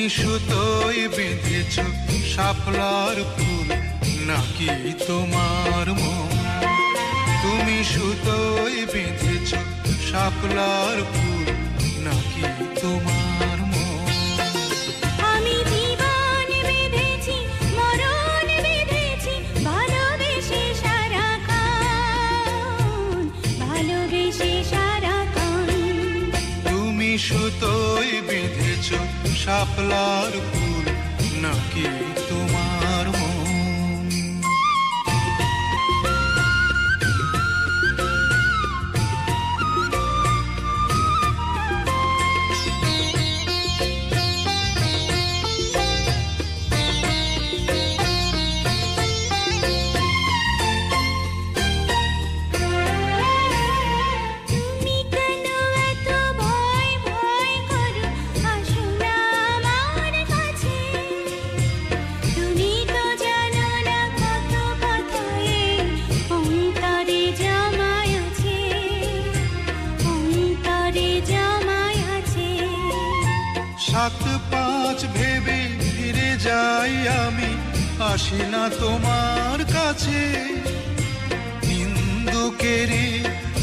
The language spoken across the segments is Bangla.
সুতোয় বেঁধেছ শাপলার ফুল নাকি তোমার মন? তুমি সুতোয় বেঁধেছ শাপলার ফুল নাকি তোমার মন? আমি জীবন বেঁধেছি, মরণ বেঁধেছি, ভালোবেসে সারাক্ষণ, ভালোবেসে সারাক্ষণ। তুমি সুতোয় বেঁধেছ শাপলার ফুল নাকি তোমার মন? তুমি কেন এত ভয় ভয় করো, আসো না আমার কাছে। তুমি তো জানো না কত কথা এই অন্তরে জমায় আছে, অন্তরে জমায় আছে। 7-5 ভেবে ফিরে যাই আমি, আসি না তোমার কাছে। নিন্দুকেরই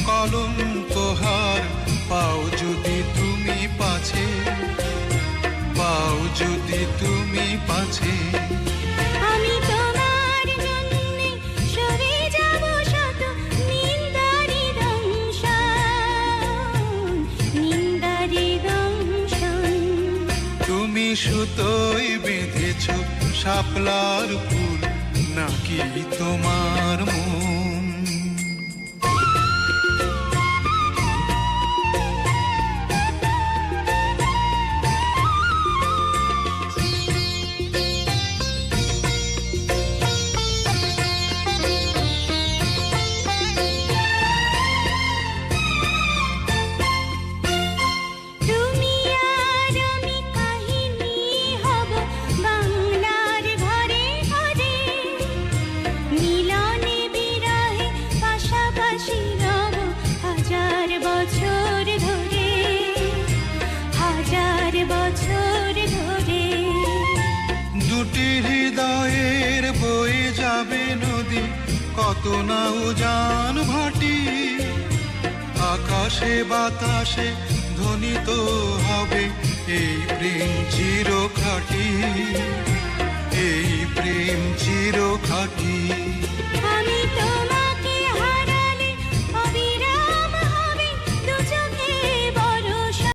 কলঙ্কহার পাও যদি তুমি পাছে, পাও যদি তুমি পাছে। আমি তোমার জন্যে সরে যাব শত নিন্দারি দংশন, নিন্দারি দংশন। তুমি সুতোয় বেঁধেছ শাপলার ফুল নাকি তোমার মন? তুমি আর আমি কাহিনী হব বাংলার ঘরে ঘরে, মিলনে বিরহে পাশাপাশি রব হাজার বছর ধরে, হাজার বছর ধরে। দুটি হৃদয়ের বয়ে যাবে নদী, কত না উজান ভাটি। আকাশে বাতাসে ধ্বনিত হবে এই প্রেম চিরখাটি, এই প্রেম চিরখাটি। আমি তোমার